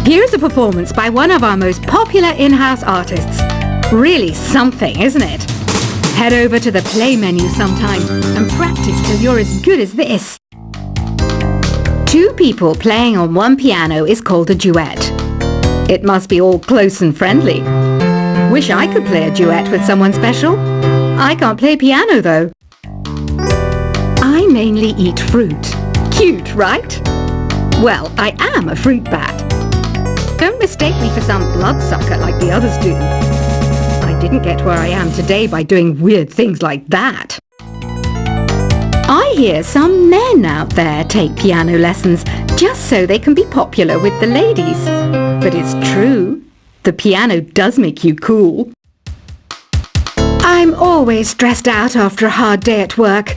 Here's a performance by one of our most popular in-house artists. Really something, isn't it? Head over to the play menu sometime and practice till you're as good as this. Two people playing on one piano is called a duet. It must be all close and friendly. Wish I could play a duet with someone special. I can't play piano though. I mainly eat fruit. Cute, right? Well, I am a fruit bat. Don't mistake me for some bloodsucker like the others do. I didn't get where I am today by doing weird things like that. I hear some men out there take piano lessons just so they can be popular with the ladies. But it's true. The piano does make you cool. I'm always stressed out after a hard day at work.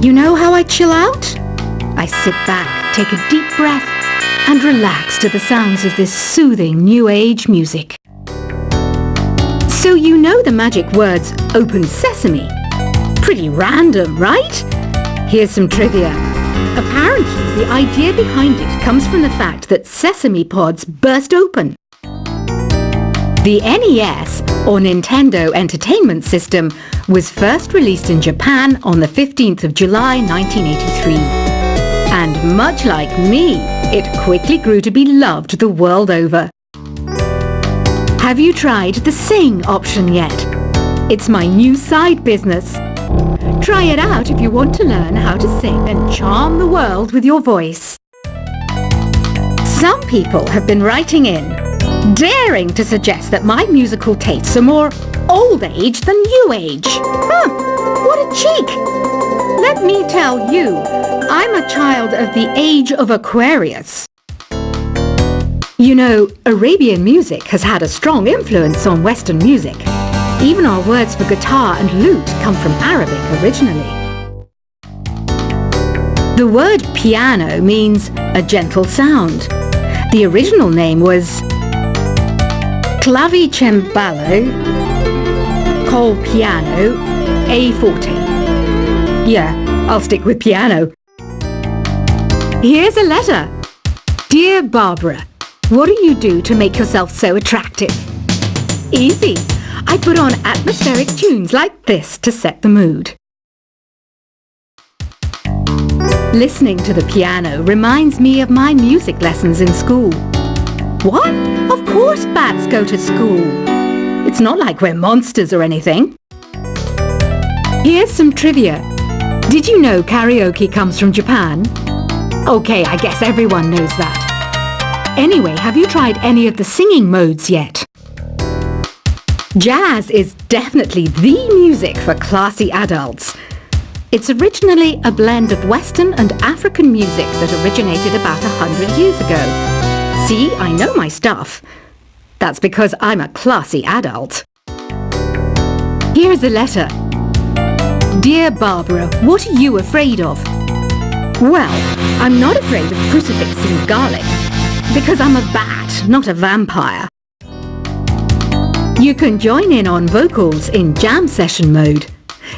You know how I chill out? I sit back, take a deep breath, and relax to the sounds of this soothing new age music. So you know the magic words "Open Sesame"? Pretty random, right? Here's some trivia. Apparently, the idea behind it comes from the fact that sesame pods burst open. The NES, or Nintendo Entertainment System, was first released in Japan on the 15th of July 1983. And much like me, it quickly grew to be loved the world over. Have you tried the Sing option yet? It's my new side business. Try it out if you want to learn how to sing and charm the world with your voice. Some people have been writing in, daring to suggest that my musical tastes are more old age than new age. What a cheek! Let me tell you, I'm a child of the age of Aquarius. You know, Arabian music has had a strong influence on Western music. Even our words for guitar and lute come from Arabic originally. The word piano means a gentle sound. The original name was clavicembalo col piano a forte. Yeah, I'll stick with piano. Here's a letter. Dear Barbara, what do you do to make yourself so attractive? Easy. I put on atmospheric tunes like this to set the mood. Listening to the piano reminds me of my music lessons in school. What? Of course bats go to school. It's not like we're monsters or anything. Here's some trivia. Did you know karaoke comes from Japan? Okay, I guess everyone knows that. Anyway, have you tried any of the singing modes yet? Jazz is definitely the music for classy adults. It's originally a blend of Western and African music that originated about 100 years ago. See, I know my stuff. That's because I'm a classy adult. Here's a letter. Dear Barbara, what are you afraid of? Well, I'm not afraid of crucifix and garlic, because I'm a bat, not a vampire. You can join in on vocals in jam session mode.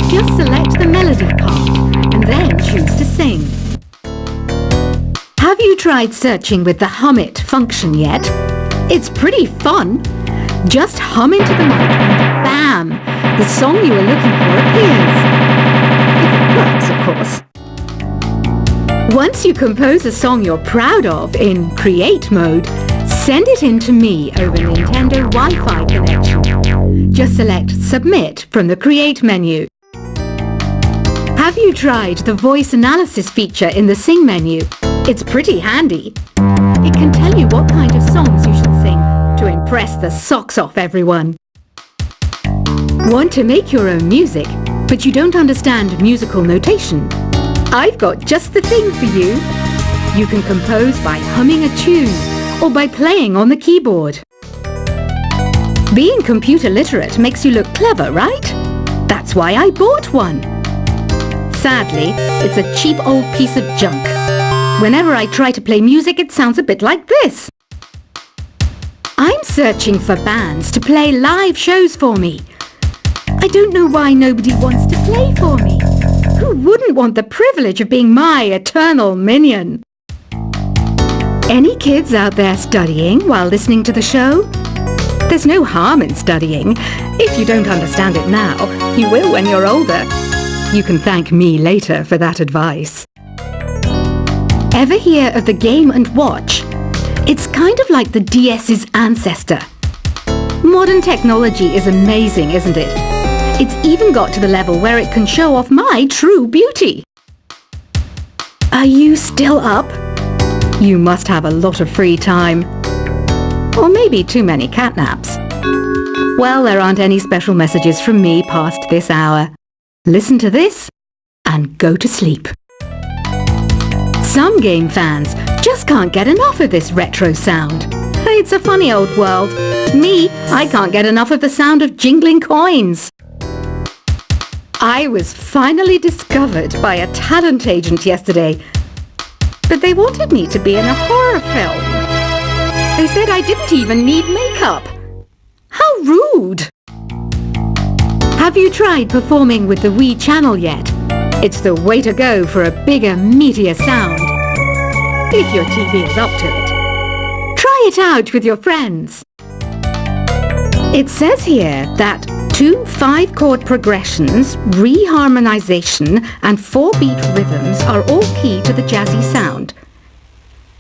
Just select the melody part and then choose to sing. Have you tried searching with the Hum It function yet? It's pretty fun. Just hum into the mic and bam! The song you were looking for appears. If it works, of course. Once you compose a song you're proud of in Create mode, send it in to me over Nintendo Wi-Fi connection. Just select Submit from the Create menu. Have you tried the voice analysis feature in the Sing menu? It's pretty handy. It can tell you what kind of songs you should sing to impress the socks off everyone. Want to make your own music, but you don't understand musical notation? I've got just the thing for you. You can compose by humming a tune or by playing on the keyboard. Being computer literate makes you look clever, right? That's why I bought one. Sadly, it's a cheap old piece of junk. Whenever I try to play music, it sounds a bit like this. I'm searching for bands to play live shows for me. I don't know why nobody wants to play for me. Who wouldn't want the privilege of being my eternal minion? Any kids out there studying while listening to the show? There's no harm in studying. If you don't understand it now, you will when you're older. You can thank me later for that advice. Ever hear of the Game & Watch? It's kind of like the DS's ancestor. Modern technology is amazing, isn't it? It's even got to the level where it can show off my true beauty. Are you still up? You must have a lot of free time. Or maybe too many catnaps. Well, there aren't any special messages from me past this hour. Listen to this and go to sleep. Some game fans just can't get enough of this retro sound. It's a funny old world. Me, I can't get enough of the sound of jingling coins. I was finally discovered by a talent agent yesterday, but they wanted me to be in a horror film. They said I didn't even need makeup. How rude! Have you tried performing with the Wii channel yet? It's the way to go for a bigger, meatier sound. If your TV is up to it. Try it out with your friends. It says here that 2 5-chord progressions, reharmonization and 4-beat rhythms are all key to the jazzy sound.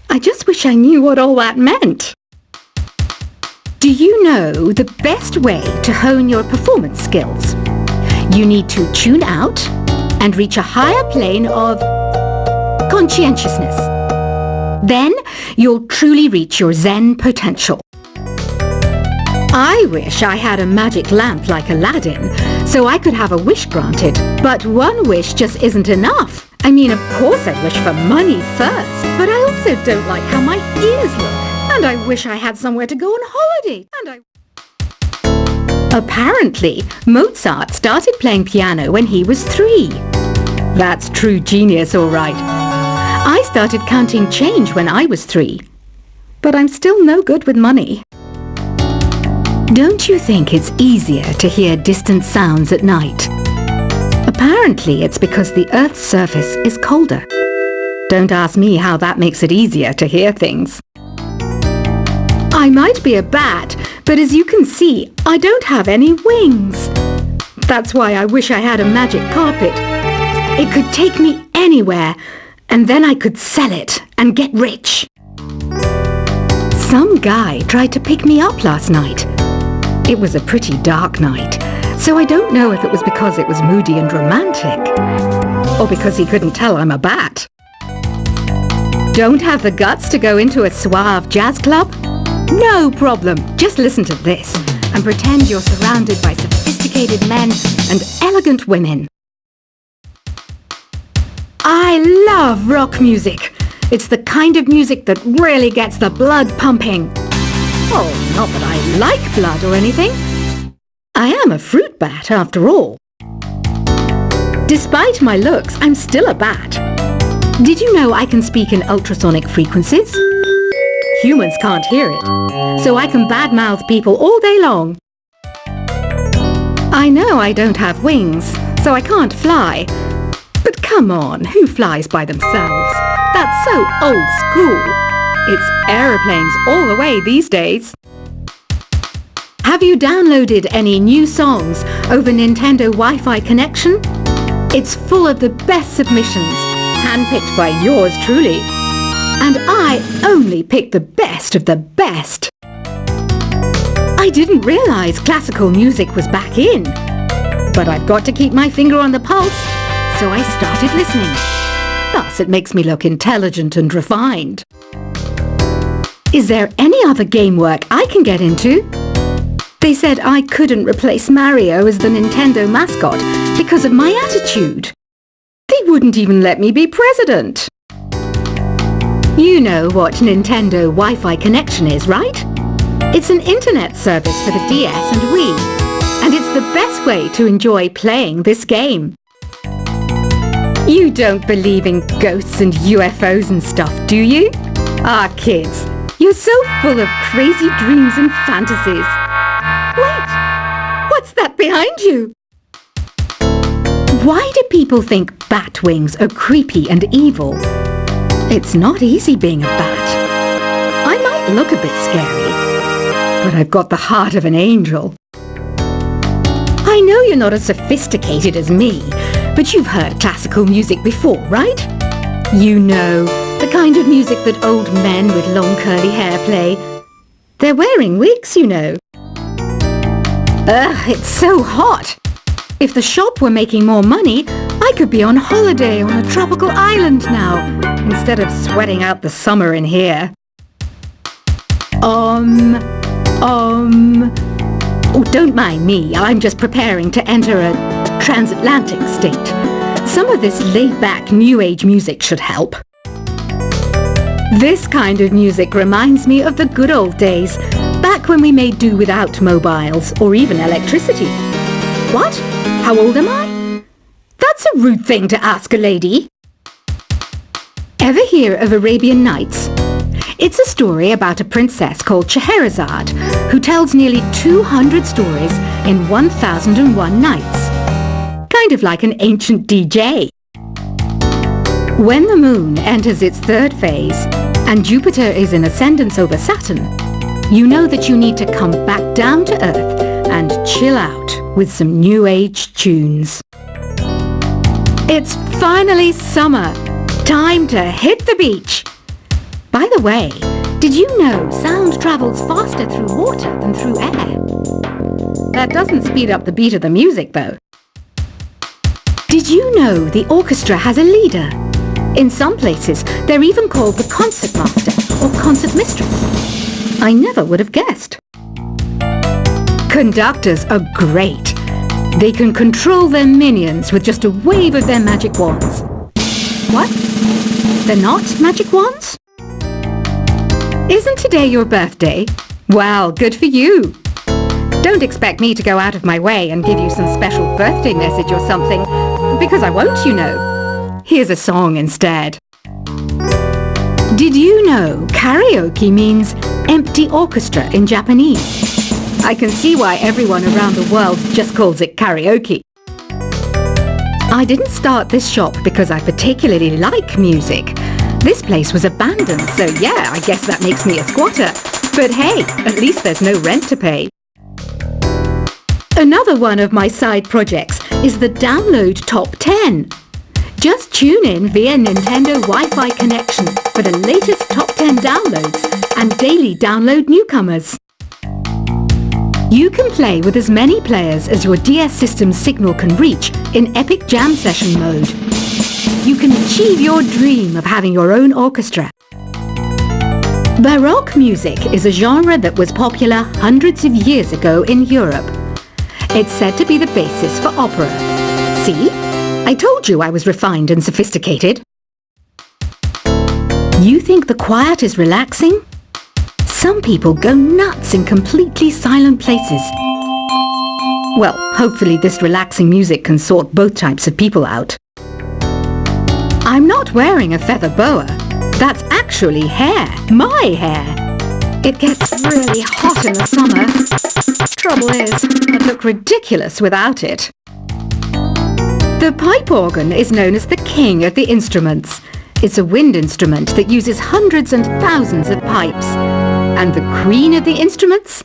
I just wish I knew what all that meant. Do you know the best way to hone your performance skills? You need to tune out and reach a higher plane of conscientiousness. Then you'll truly reach your Zen potential. I wish I had a magic lamp like Aladdin, so I could have a wish granted. But one wish just isn't enough. I mean, of course I wish for money first, but I also don't like how my ears look. And I wish I had somewhere to go on holiday. Apparently, Mozart started playing piano when he was 3. That's true genius, all right. I started counting change when I was 3. But I'm still no good with money. Don't you think it's easier to hear distant sounds at night? Apparently, it's because the Earth's surface is colder. Don't ask me how that makes it easier to hear things. I might be a bat, but as you can see, I don't have any wings. That's why I wish I had a magic carpet. It could take me anywhere, and then I could sell it and get rich. Some guy tried to pick me up last night. It was a pretty dark night, so I don't know if it was because it was moody and romantic, or because he couldn't tell I'm a bat. Don't have the guts to go into a suave jazz club? No problem. Just listen to this and pretend you're surrounded by sophisticated men and elegant women. I love rock music. It's the kind of music that really gets the blood pumping. Oh, not that I like blood or anything. I am a fruit bat after all. Despite my looks, I'm still a bat. Did you know I can speak in ultrasonic frequencies? Humans can't hear it, so I can badmouth people all day long. I know I don't have wings, so I can't fly. But come on, who flies by themselves? That's so old school. It's aeroplanes all the way these days. Have you downloaded any new songs over Nintendo Wi-Fi connection? It's full of the best submissions, handpicked by yours truly. And I only picked the best of the best. I didn't realize classical music was back in. But I've got to keep my finger on the pulse, so I started listening. Thus, it makes me look intelligent and refined. Is there any other game work I can get into? They said I couldn't replace Mario as the Nintendo mascot because of my attitude. They wouldn't even let me be president. You know what Nintendo Wi-Fi connection is, right? It's an internet service for the DS and Wii, and it's the best way to enjoy playing this game. You don't believe in ghosts and UFOs and stuff, do you? Ah, kids, you're so full of crazy dreams and fantasies. Wait, what's that behind you? Why do people think bat wings are creepy and evil? It's not easy being a bat. look a bit scary, but I've got the heart of an angel. I know you're not as sophisticated as me, but you've heard classical music before, right? You know, the kind of music that old men with long curly hair play. They're wearing wigs, you know. Ugh, it's so hot. If the shop were making more money, I could be on holiday on a tropical island now, instead of sweating out the summer in here. Oh, don't mind me. I'm just preparing to enter a transatlantic state. Some of this laid-back New Age music should help. This kind of music reminds me of the good old days, back when we made do without mobiles or even electricity. What? How old am I? That's a rude thing to ask a lady. Ever hear of Arabian Nights? It's a story about a princess called Scheherazade, who tells nearly 200 stories in 1001 nights. Kind of like an ancient DJ. When the moon enters its third phase, and Jupiter is in ascendance over Saturn, you know that you need to come back down to Earth and chill out with some New Age tunes. It's finally summer. Time to hit the beach. By the way, did you know sound travels faster through water than through air? That doesn't speed up the beat of the music, though. Did you know the orchestra has a leader? In some places, they're even called the concertmaster or concertmistress. I never would have guessed. Conductors are great. They can control their minions with just a wave of their magic wands. What? They're not magic wands? Isn't today your birthday? Well, good for you. Don't expect me to go out of my way and give you some special birthday message or something, because I won't, you know. Here's a song instead. Did you know karaoke means empty orchestra in Japanese? I can see why everyone around the world just calls it karaoke. I didn't start this shop because I particularly like music. This place was abandoned, so yeah, I guess that makes me a squatter. But hey, at least there's no rent to pay. Another one of my side projects is the Download Top 10. Just tune in via Nintendo Wi-Fi connection for the latest top 10 downloads and daily download newcomers. You can play with as many players as your DS system's signal can reach in Epic Jam Session mode. You can achieve your dream of having your own orchestra. Baroque music is a genre that was popular hundreds of years ago in Europe. It's said to be the basis for opera. See? I told you I was refined and sophisticated. You think the quiet is relaxing? Some people go nuts in completely silent places. Well, hopefully this relaxing music can sort both types of people out. I'm not wearing a feather boa. That's actually hair. My hair. It gets really hot in the summer. Trouble is, I'd look ridiculous without it. The pipe organ is known as the king of the instruments. It's a wind instrument that uses hundreds and thousands of pipes. And the queen of the instruments?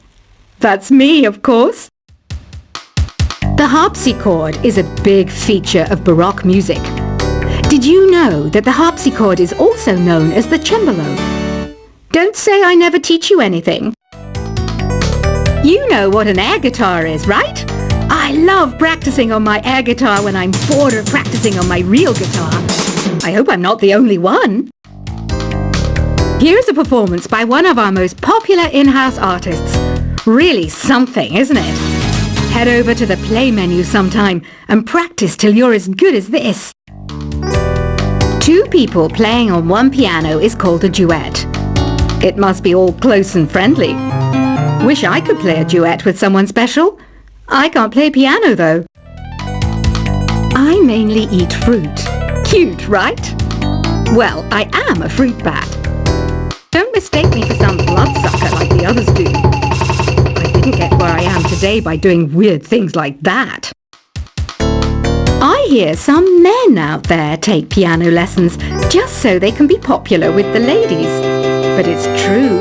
That's me, of course. The harpsichord is a big feature of Baroque music. Did you know that the harpsichord is also known as the cembalo? Don't say I never teach you anything. You know what an air guitar is, right? I love practicing on my air guitar when I'm bored of practicing on my real guitar. I hope I'm not the only one. Here's a performance by one of our most popular in-house artists. Really something, isn't it? Head over to the play menu sometime and practice till you're as good as this. Two people playing on one piano is called a duet. It must be all close and friendly. Wish I could play a duet with someone special. I can't play piano though. I mainly eat fruit. Cute, right? Well, I am a fruit bat. Don't mistake me for some bloodsucker like the others do. I didn't get where I am today by doing weird things like that. I hear some men out there take piano lessons just so they can be popular with the ladies. But it's true.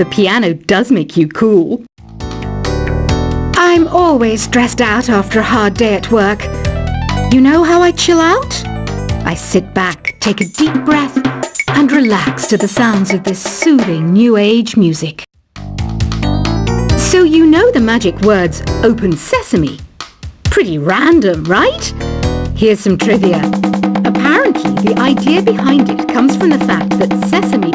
The piano does make you cool. I'm always stressed out after a hard day at work. You know how I chill out? I sit back, take a deep breath, and relax to the sounds of this soothing new age music. So you know the magic words "Open Sesame"? Pretty random, right? Here's some trivia. Apparently, the idea behind it comes from the fact that sesame